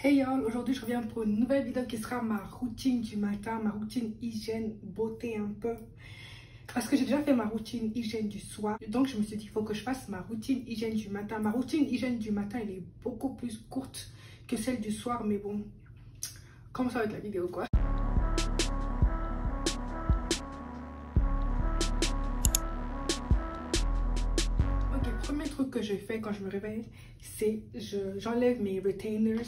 Hey y'all, aujourd'hui je reviens pour une nouvelle vidéo qui sera ma routine du matin, ma routine hygiène, beauté un peu. Parce que j'ai déjà fait ma routine hygiène du soir, donc je me suis dit il faut que je fasse ma routine hygiène du matin. Ma routine hygiène du matin, elle est beaucoup plus courte que celle du soir, mais bon, comme ça avec la vidéo quoi. Ok, premier truc que je fais quand je me réveille, c'est j'enlève mes retainers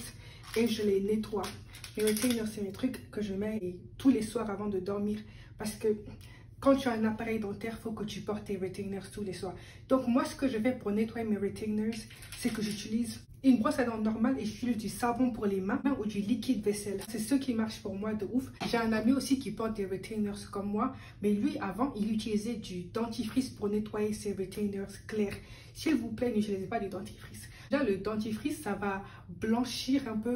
et je les nettoie. Les retainers, c'est mes trucs que je mets tous les soirs avant de dormir parce que quand tu as un appareil dentaire, il faut que tu portes tes retainers tous les soirs. Donc moi, ce que je fais pour nettoyer mes retainers, c'est que j'utilise une brosse à dents normale et j'utilise du savon pour les mains ou du liquide vaisselle. C'est ce qui marche pour moi de ouf. J'ai un ami aussi qui porte des retainers comme moi, mais lui, avant, il utilisait du dentifrice pour nettoyer ses retainers clairs. S'il vous plaît, n'utilisez pas du dentifrice. Déjà, le dentifrice, ça va blanchir un peu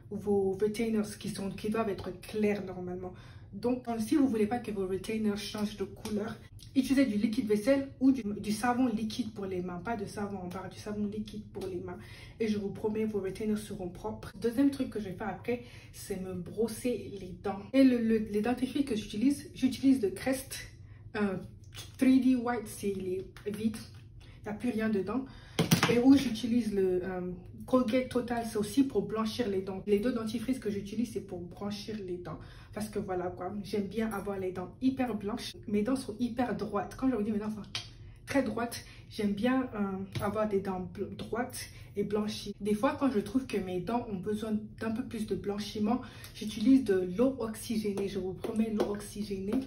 vos retainers qui doivent être clairs normalement. Donc, si vous ne voulez pas que vos retainers changent de couleur, utilisez du liquide vaisselle ou du savon liquide pour les mains. Pas de savon en barre, du savon liquide pour les mains. Et je vous promets, vos retainers seront propres. Deuxième truc que je vais faire après, c'est me brosser les dents. Et les dentifrices que j'utilise de Crest 3D White, c'est les vides. Il n'y a plus rien dedans. Et où j'utilise le Colgate Total, c'est aussi pour blanchir les dents. Les deux dentifrices que j'utilise, c'est pour blanchir les dents. Parce que voilà quoi, j'aime bien avoir les dents hyper blanches. Mes dents sont hyper droites. Quand je vous dis mes dents sont très droites, j'aime bien avoir des dents droites et blanchies. Des fois, quand je trouve que mes dents ont besoin d'un peu plus de blanchiment, j'utilise de l'eau oxygénée. Je vous promets, l'eau oxygénée.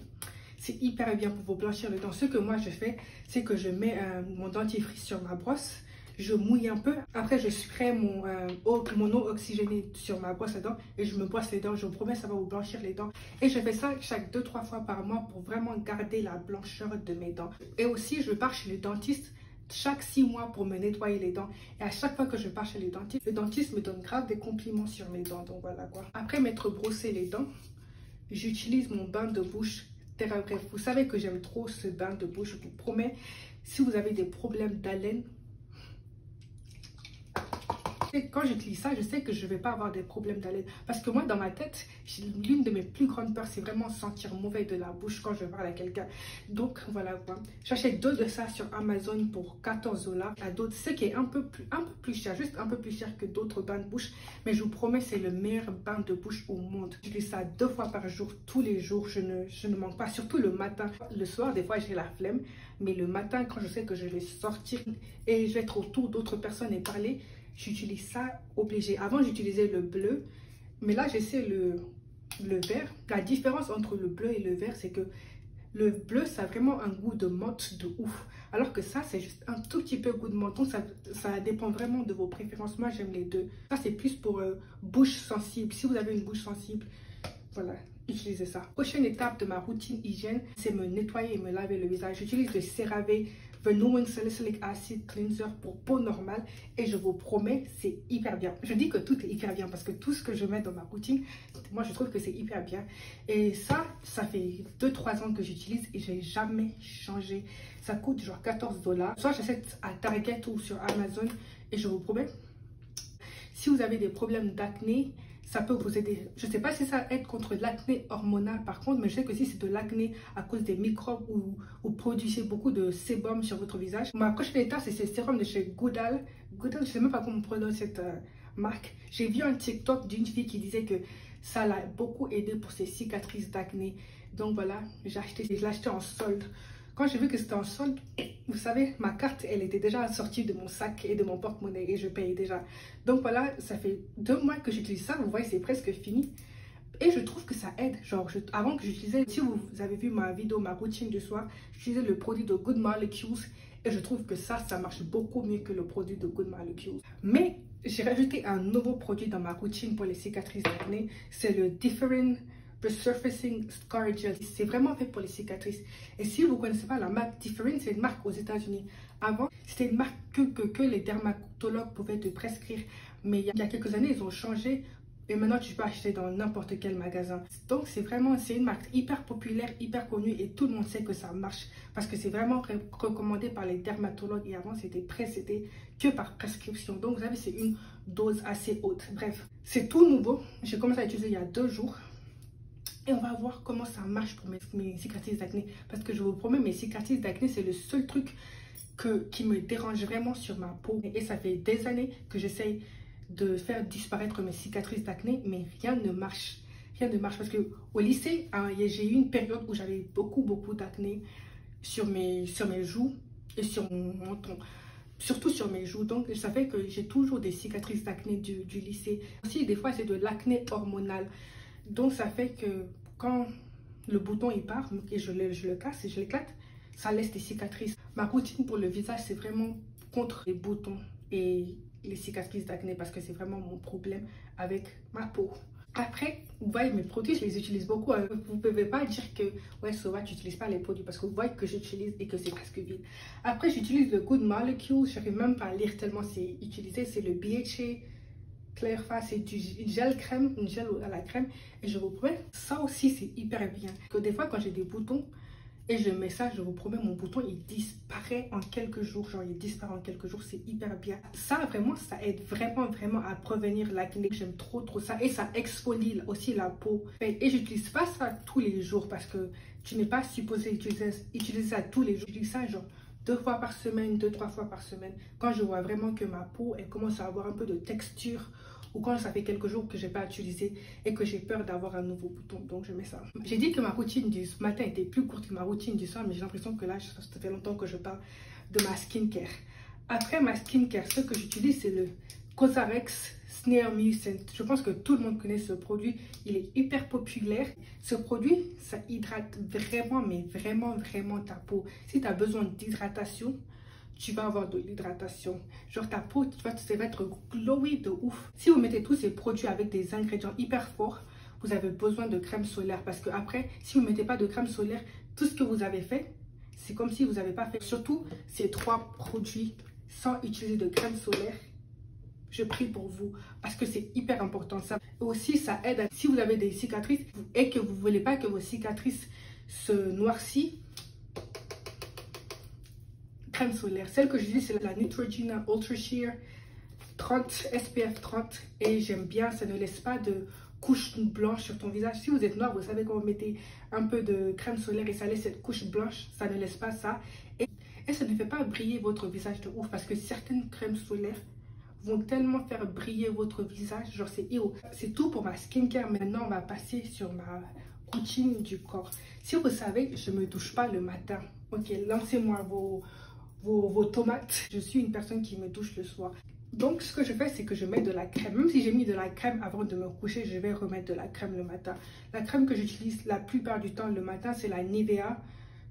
C'est hyper bien pour vous blanchir les dents. Ce que moi je fais, c'est que je mets mon dentifrice sur ma brosse. Je mouille un peu. Après, je spray mon eau oxygénée sur ma brosse à dents et je me brosse les dents. Je vous promets, ça va vous blanchir les dents. Et je fais ça chaque 2-3 fois par mois pour vraiment garder la blancheur de mes dents. Et aussi, je pars chez le dentiste chaque 6 mois pour me nettoyer les dents. Et à chaque fois que je pars chez le dentiste me donne grave des compliments sur mes dents. Donc voilà quoi. Après m'être brossé les dents, j'utilise mon bain de bouche. Bref, vous savez que j'aime trop ce bain de bouche. Je vous promets, si vous avez des problèmes d'haleine, quand j'utilise ça, je sais que je ne vais pas avoir des problèmes d'haleine. Parce que moi, dans ma tête, l'une de mes plus grandes peurs, c'est vraiment sentir mauvais de la bouche quand je parle à quelqu'un. Donc, voilà quoi. J'achète 2 de ça sur Amazon pour 14 $. À d'autres, ce qui est un peu plus cher, juste un peu plus cher que d'autres bains de bouche. Mais je vous promets, c'est le meilleur bain de bouche au monde. J'utilise ça 2 fois par jour, tous les jours. Je ne manque pas, surtout le matin. Le soir, des fois, j'ai la flemme. Mais le matin, quand je sais que je vais sortir et je vais être autour d'autres personnes et parler, j'utilise ça obligé. Avant, j'utilisais le bleu, mais là, j'essaie le vert. La différence entre le bleu et le vert, c'est que le bleu, ça a vraiment un goût de menthe de ouf. Alors que ça, c'est juste un tout petit peu goût de menton. Ça dépend vraiment de vos préférences. Moi, j'aime les deux. Ça, c'est plus pour bouche sensible. Si vous avez une bouche sensible, voilà, utilisez ça. Prochaine étape de ma routine hygiène, c'est me nettoyer et me laver le visage. J'utilise le CeraVe Verneuil Salicylic Acid Cleanser pour peau normale et je vous promets, c'est hyper bien. Je dis que tout est hyper bien parce que tout ce que je mets dans ma routine, moi je trouve que c'est hyper bien. Et ça fait 2-3 ans que j'utilise et j'ai jamais changé. Ça coûte genre 14 $. Soit j'achète à Target ou sur Amazon et je vous promets, si vous avez des problèmes d'acné, ça peut vous aider. Je ne sais pas si ça aide contre l'acné hormonal par contre, mais je sais que si c'est de l'acné à cause des microbes ou vous produisez beaucoup de sébum sur votre visage. Ma prochaine étape, c'est ce sérum de chez Goodal. Goodal, je ne sais même pas comment on prononce cette marque. J'ai vu un TikTok d'une fille qui disait que ça l'a beaucoup aidé pour ses cicatrices d'acné. Donc voilà, je l'ai acheté en solde. Quand j'ai vu que c'était en solde, vous savez, ma carte, elle était déjà sortie de mon sac et de mon porte-monnaie et je payais déjà. Donc voilà, ça fait 2 mois que j'utilise ça. Vous voyez, c'est presque fini. Et je trouve que ça aide. Genre, avant que j'utilisais, si vous avez vu ma vidéo, ma routine du soir, j'utilisais le produit de Good Molecules. Et je trouve que ça marche beaucoup mieux que le produit de Good Molecules. Mais j'ai rajouté un nouveau produit dans ma routine pour les cicatrices d'acné. C'est le Differin Resurfacing Scar Gel. C'est vraiment fait pour les cicatrices. Et si vous ne connaissez pas la marque Differin, c'est une marque aux États-Unis. Avant, c'était une marque que les dermatologues pouvaient te prescrire. Mais il y a quelques années, ils ont changé. Et maintenant, tu peux acheter dans n'importe quel magasin. Donc, c'est une marque hyper populaire, hyper connue. Et tout le monde sait que ça marche. Parce que c'est vraiment recommandé par les dermatologues. Et avant, c'était que par prescription. Donc, vous savez, c'est une dose assez haute. Bref, c'est tout nouveau. J'ai commencé à utiliser il y a 2 jours. Et on va voir comment ça marche pour mes cicatrices d'acné. Parce que je vous promets, mes cicatrices d'acné, c'est le seul truc qui me dérange vraiment sur ma peau. Et ça fait des années que j'essaye de faire disparaître mes cicatrices d'acné, mais rien ne marche. Rien ne marche parce que au lycée, hein, j'ai eu une période où j'avais beaucoup d'acné sur mes joues et sur mon menton. Surtout sur mes joues. Donc, ça fait que j'ai toujours des cicatrices d'acné du lycée. Aussi, des fois, c'est de l'acné hormonal. Donc, ça fait que quand le bouton il part et je le casse et je l'éclate, ça laisse des cicatrices. Ma routine pour le visage, c'est vraiment contre les boutons et les cicatrices d'acné parce que c'est vraiment mon problème avec ma peau. Après, vous voyez, mes produits, je les utilise beaucoup. Vous ne pouvez pas dire que, ouais, Sova, tu n'utilises pas les produits parce que vous voyez que j'utilise et que c'est presque vide. Après, j'utilise le Good Molecule. Je n'arrive même pas à lire tellement c'est utilisé. C'est le BHA Clair Face. C'est une gel crème, une gel à la crème. Et je vous promets, ça aussi, c'est hyper bien. Que des fois, quand j'ai des boutons, et je mets ça, je vous promets, mon bouton, il disparaît en quelques jours. Genre, il disparaît en quelques jours, c'est hyper bien. Ça, vraiment, ça aide vraiment à prévenir l'acné. J'aime trop ça. Et ça exfolie aussi la peau. Et j'utilise pas ça tous les jours parce que tu n'es pas supposé utiliser ça tous les jours. J'utilise ça, genre, 2 fois par semaine, 2-3 fois par semaine. Quand je vois vraiment que ma peau, elle commence à avoir un peu de texture, ou quand ça fait quelques jours que je n'ai pas utilisé et que j'ai peur d'avoir un nouveau bouton, donc je mets ça. J'ai dit que ma routine du matin était plus courte que ma routine du soir, mais j'ai l'impression que là, ça fait longtemps que je parle de ma skincare. Après ma skincare, ce que j'utilise, c'est le Cosrx Snail Mucin. Je pense que tout le monde connaît ce produit, il est hyper populaire. Ce produit, ça hydrate vraiment, mais vraiment ta peau. Si tu as besoin d'hydratation, tu vas avoir de l'hydratation. Genre ta peau, ça va être glowy de ouf. Si vous mettez tous ces produits avec des ingrédients hyper forts, vous avez besoin de crème solaire. Parce que après, si vous ne mettez pas de crème solaire, tout ce que vous avez fait, c'est comme si vous n'avez pas fait. Surtout ces 3 produits sans utiliser de crème solaire. Je prie pour vous parce que c'est hyper important ça. Et aussi, ça aide si vous avez des cicatrices et que vous ne voulez pas que vos cicatrices se noircissent. Crème solaire. Celle que j'utilise, c'est la Neutrogena Ultra Sheer 30 SPF 30 et j'aime bien, ça ne laisse pas de couche blanche sur ton visage. Si vous êtes noir, vous savez quand vous mettez un peu de crème solaire et ça laisse cette couche blanche, ça ne laisse pas ça. Et ça ne fait pas briller votre visage de ouf parce que certaines crèmes solaires vont tellement faire briller votre visage. Genre c'est tout pour ma skincare. Maintenant, on va passer sur ma routine du corps. Si vous savez, je ne me douche pas le matin. Ok, lancez-moi vos tomates. Je suis une personne qui me douche le soir. Donc, ce que je fais, c'est que je mets de la crème. Même si j'ai mis de la crème avant de me coucher, je vais remettre de la crème le matin. La crème que j'utilise la plupart du temps le matin, c'est la Nivea.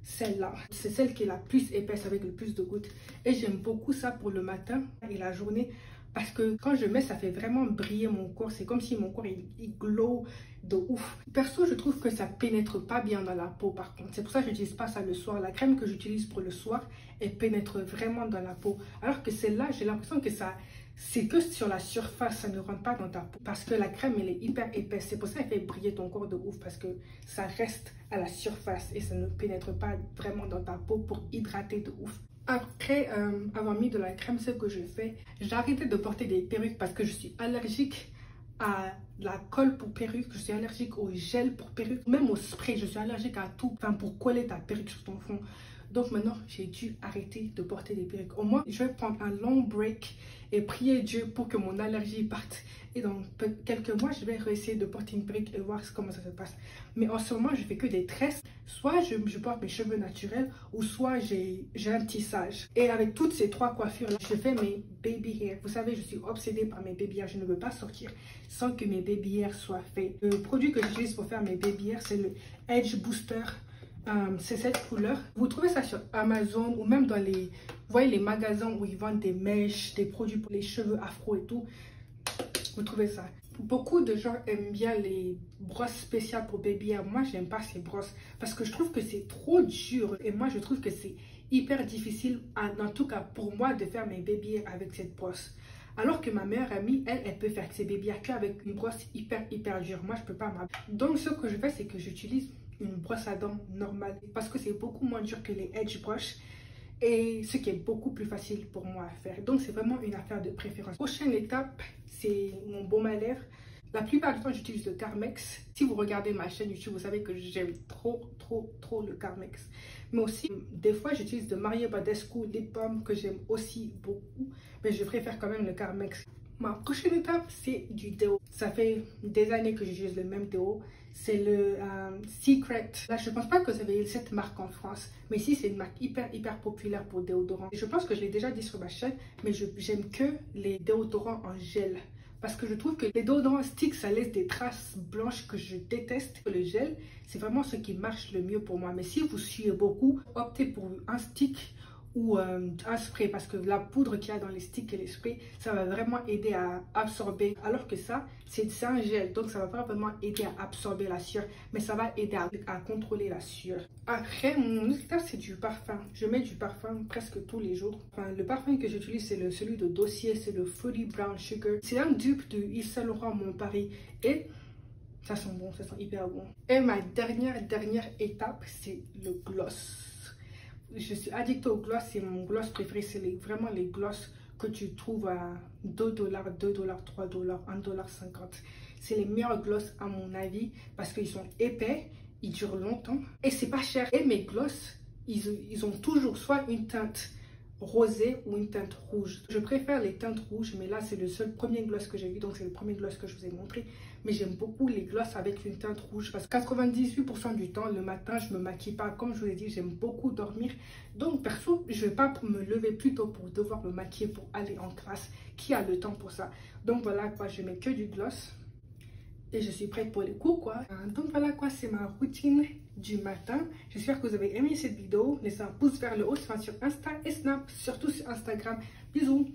Celle-là, c'est celle qui est la plus épaisse avec le plus de gouttes. Et j'aime beaucoup ça pour le matin et la journée. Parce que quand je mets, ça fait vraiment briller mon corps. C'est comme si mon corps, il glow de ouf. Perso, je trouve que ça pénètre pas bien dans la peau par contre. C'est pour ça que j'utilise pas ça le soir. La crème que j'utilise pour le soir, elle pénètre vraiment dans la peau. Alors que celle-là, j'ai l'impression que c'est que sur la surface, ça ne rentre pas dans ta peau. Parce que la crème, elle est hyper épaisse. C'est pour ça qu'elle fait briller ton corps de ouf. Parce que ça reste à la surface et ça ne pénètre pas vraiment dans ta peau pour hydrater de ouf. Après avoir mis de la crème, ce que je fais, j'ai arrêté de porter des perruques parce que je suis allergique à la colle pour perruque, je suis allergique au gel pour perruque, même au spray, je suis allergique à tout, enfin pour coller ta perruque sur ton front. Donc maintenant, j'ai dû arrêter de porter des perruques. Au moins, je vais prendre un long break et prier Dieu pour que mon allergie parte. Et dans quelques mois, je vais réessayer de porter une perruque et voir comment ça se passe. Mais en ce moment, je fais que des tresses. Soit je porte mes cheveux naturels ou soit j'ai un tissage. Et avec toutes ces 3 coiffures-là, je fais mes baby hair. Vous savez, je suis obsédée par mes baby hair. Je ne veux pas sortir sans que mes baby hair soient faits. Le produit que j'utilise pour faire mes baby hair, c'est le Edge Booster. C'est cette couleur. Vous trouvez ça sur Amazon ou même dans les, vous voyez, les magasins où ils vendent des mèches, des produits pour les cheveux afro et tout. Vous trouvez ça. Beaucoup de gens aiment bien les brosses spéciales pour baby hair. Moi, j'aime pas ces brosses parce que je trouve que c'est trop dur. Et moi, je trouve que c'est hyper difficile, en tout cas pour moi, de faire mes baby hair avec cette brosse. Alors que ma meilleure amie, elle peut faire ses baby hair qu'avec une brosse hyper dure. Moi, je peux pas. Donc, ce que je fais, c'est que j'utilise une brosse à dents normale parce que c'est beaucoup moins dur que les edge brush et ce qui est beaucoup plus facile pour moi à faire. Donc c'est vraiment une affaire de préférence. Prochaine étape, c'est mon baume à lèvres. La plupart du temps, j'utilise le Carmex. Si vous regardez ma chaîne YouTube, vous savez que j'aime trop le Carmex. Mais aussi, des fois, j'utilise de Mario Badescu Lip Balm que j'aime aussi beaucoup. Mais je préfère quand même le Carmex. Ma prochaine étape, c'est du déo. Ça fait des années que j'utilise le même déo. C'est le Secret. Là, je ne pense pas que vous avez cette marque en France. Mais ici, c'est une marque hyper populaire pour déodorant. Je pense que je l'ai déjà dit sur ma chaîne. Mais j'aime que les déodorants en gel. Parce que je trouve que les déodorants stick, ça laisse des traces blanches que je déteste. Le gel, c'est vraiment ce qui marche le mieux pour moi. Mais si vous suivez beaucoup, optez pour un stick ou un spray. Parce que la poudre qu'il y a dans les sticks et les sprays, ça va vraiment aider à absorber. Alors que ça, c'est un gel. Donc, ça va pas vraiment aider à absorber la sueur. Mais ça va aider à contrôler la sueur. Après, mon autre étape, c'est du parfum. Je mets du parfum presque tous les jours. Enfin, le parfum que j'utilise, c'est celui de Dossier. C'est le Fruity Brown Sugar. C'est un dupe de Yves Saint Laurent Mon Paris. Et ça sent bon, ça sent hyper bon. Et ma dernière étape, c'est le gloss. Je suis addict au gloss, c'est mon gloss préféré. C'est vraiment les gloss que tu trouves à $2, $2, $3, $1,50. C'est les meilleurs gloss à mon avis parce qu'ils sont épais, ils durent longtemps et c'est pas cher. Et mes gloss, ils ont toujours soit une teinte rosée ou une teinte rouge. Je préfère les teintes rouges, mais là c'est le seul premier gloss que j'ai vu, donc c'est le premier gloss que je vous ai montré. Mais j'aime beaucoup les gloss avec une teinte rouge parce que 98% du temps, le matin, je me maquille pas. Comme je vous ai dit, j'aime beaucoup dormir. Donc perso, je vais pas me lever plus tôt pour devoir me maquiller pour aller en classe. Qui a le temps pour ça? Donc voilà quoi, je mets que du gloss. Et je suis prête pour les cours quoi. Donc voilà quoi, c'est ma routine du matin. J'espère que vous avez aimé cette vidéo. Laissez un pouce vers le haut sur Insta et Snap, surtout sur Instagram. Bisous.